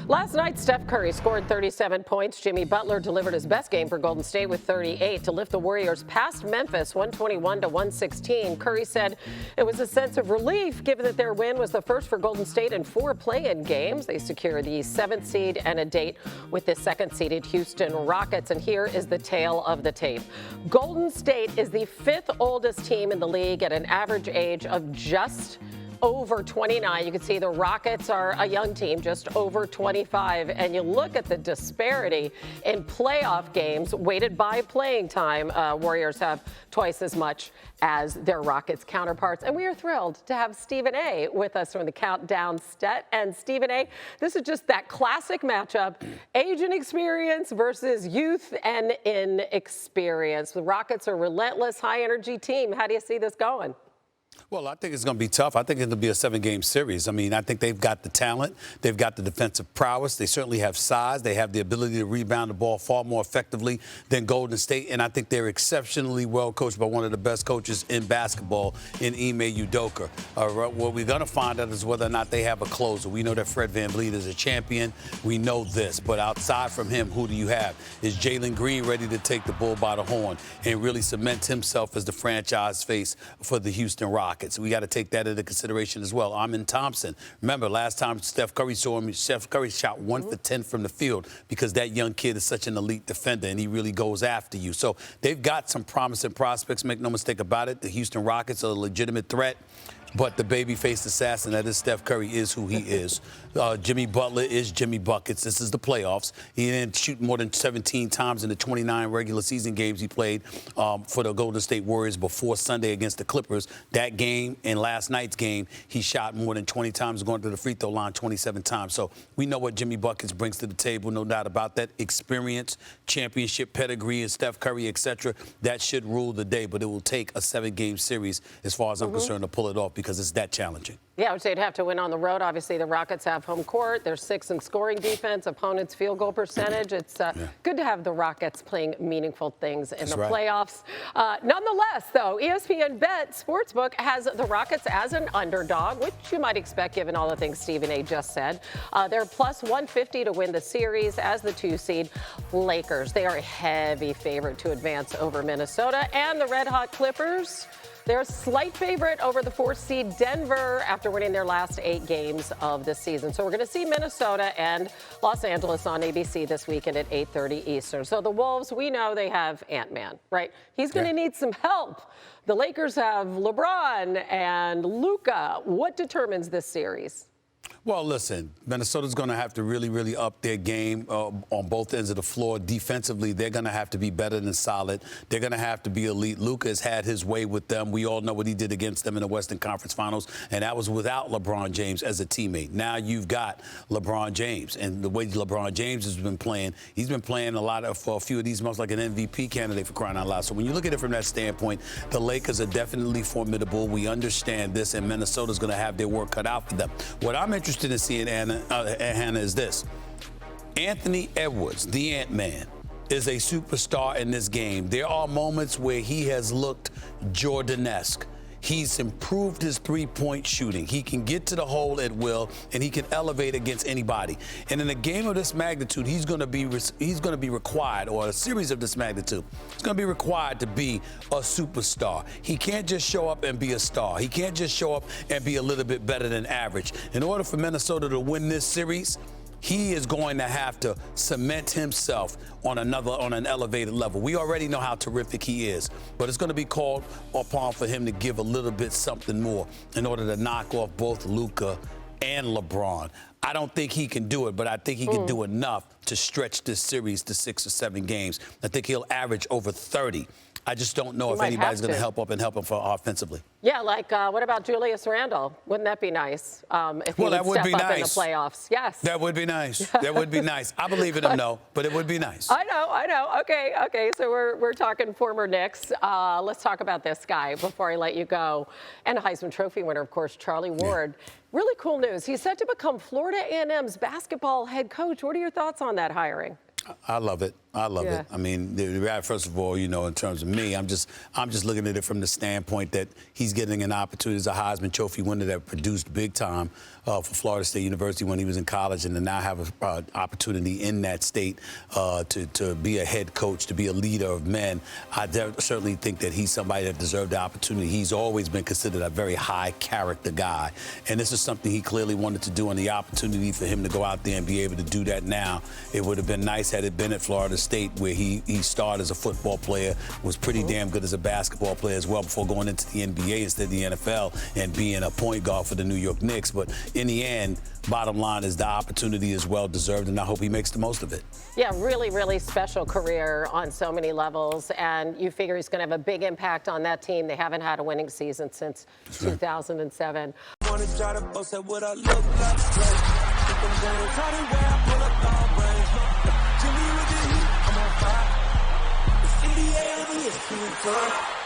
Last night, Steph Curry scored 37 points. Jimmy Butler delivered his best game for Golden State with 38 to lift the Warriors past Memphis 121-116. Curry said it was a sense of relief given that their win was the first for Golden State in 4 play-in games. They secure the 7th seed and a date with the 2nd-seeded Houston Rockets. And here is the tale of the tape. Golden State is the 5th oldest team in the league at an average age of just over 29. You can see the Rockets are a young team, just over 25. And you look at the disparity in playoff games, weighted by playing time. Warriors have twice as much as their Rockets counterparts. And we are thrilled to have Stephen A. with us from the Countdown set. And Stephen A., this is just that classic matchup, age and experience versus youth and inexperience. The Rockets are a relentless, high-energy team. How do you see this going? Well, I think it's going to be tough. I think it'll be a 7-game series. I mean, I think they've got the talent. They've got the defensive prowess. They certainly have size. They have the ability to rebound the ball far more effectively than Golden State. And I think they're exceptionally well coached by one of the best coaches in basketball in Ime Udoka. What we're going to find out is whether or not they have a closer. We know that Fred VanVleet is a champion. We know this. But outside from him, who do you have? Is Jalen Green ready to take the bull by the horn and really cement himself as the franchise face for the Houston Rockets? We got to take that into consideration as well. Amen Thompson. Remember, last time Steph Curry saw him, Steph Curry shot 1 for 10 from the field because that young kid is such an elite defender, and he really goes after you. So they've got some promising prospects, make no mistake about it. The Houston Rockets are a legitimate threat. But the baby-faced assassin that is Steph Curry is who he is. Jimmy Butler is Jimmy Buckets. This is the playoffs. He didn't shoot more than 17 times in the 29 regular season games he played for the Golden State Warriors before Sunday against the Clippers. That game and last night's game, he shot more than 20 times, going to the free throw line 27 times. So we know what Jimmy Buckets brings to the table, no doubt about that. Experience, championship pedigree, and Steph Curry, etc. That should rule the day, but it will take a 7-game series, as far as I'm concerned, to pull it off, because it's that challenging. Yeah, I would say they'd have to win on the road. Obviously, the Rockets have home court. They're 6th in scoring defense, opponents' field goal percentage. It's good to have the Rockets playing meaningful things in the playoffs. Nonetheless, though, ESPN Bet Sportsbook has the Rockets as an underdog, which you might expect given all the things Stephen A. just said. They're plus 150 to win the series as the 2-seed Lakers. They are a heavy favorite to advance over Minnesota. And the red-hot Clippers, they're a slight favorite over the 4th seed Denver after winning their last 8 games of the season. So we're going to see Minnesota and Los Angeles on ABC this weekend at 8:30 Eastern. So the Wolves, we know they have Ant-Man, right? He's going to need some help. The Lakers have LeBron and Luka. What determines this series? Well, listen, Minnesota's going to have to really, really up their game on both ends of the floor. Defensively, they're going to have to be better than solid. They're going to have to be elite. Luka has had his way with them. We all know what he did against them in the Western Conference Finals, and that was without LeBron James as a teammate. Now you've got LeBron James, and the way LeBron James has been playing, he's been playing for a few of these months like an MVP candidate, for crying out loud. So when you look at it from that standpoint, the Lakers are definitely formidable. We understand this, and Minnesota's going to have their work cut out for them. What I'm interested in seeing, Hannah, is this. Anthony Edwards, the Ant-Man, is a superstar in this game. There are moments where he has looked Jordan-esque. He's improved his three-point shooting. He can get to the hole at will, and he can elevate against anybody. And in a game of this magnitude, he's going to be required, or a series of this magnitude, he's going to be required to be a superstar. He can't just show up and be a star. He can't just show up and be a little bit better than average. In order for Minnesota to win this series, he is going to have to cement himself on an elevated level. We already know how terrific he is, but it's going to be called upon for him to give a little bit something more in order to knock off both Luka and LeBron. I don't think he can do it, but I think he can do enough to stretch this series to 6 or 7 games. I think he'll average over 30. I just don't know if anybody's going to help him for offensively. Yeah, like what about Julius Randle? Wouldn't that be nice if he would step up in the playoffs? Yes. That would be nice. That would be nice. I believe in him, though, but it would be nice. I know. Okay. So we're talking former Knicks. Let's talk about this guy before I let you go. And a Heisman Trophy winner, of course, Charlie Ward. Yeah. Really cool news. He's set to become Florida A&M's basketball head coach. What are your thoughts on that hiring? I love it. I love it. I mean, first of all, in terms of me, I'm just looking at it from the standpoint that he's getting an opportunity as a Heisman Trophy winner that produced big time for Florida State University when he was in college, and to now have an opportunity in that state to be a head coach, to be a leader of men. I certainly think that he's somebody that deserved the opportunity. He's always been considered a very high character guy, and this is something he clearly wanted to do, and the opportunity for him to go out there and be able to do that now, it would have been nice had it been at Florida State, where he started as a football player, was pretty damn good as a basketball player as well before going into the NBA instead of the NFL and being a point guard for the New York Knicks. But in the end, bottom line is the opportunity is well deserved, and I hope he makes the most of it. Yeah, really, really special career on so many levels, and you figure he's going to have a big impact on that team. They haven't had a winning season since 2007. Wanna try to boast at what I look like. Think I'm gonna try to wear, pull up all brains. Jimmy with the heat, I'm on fire. It's NBA, I'm in the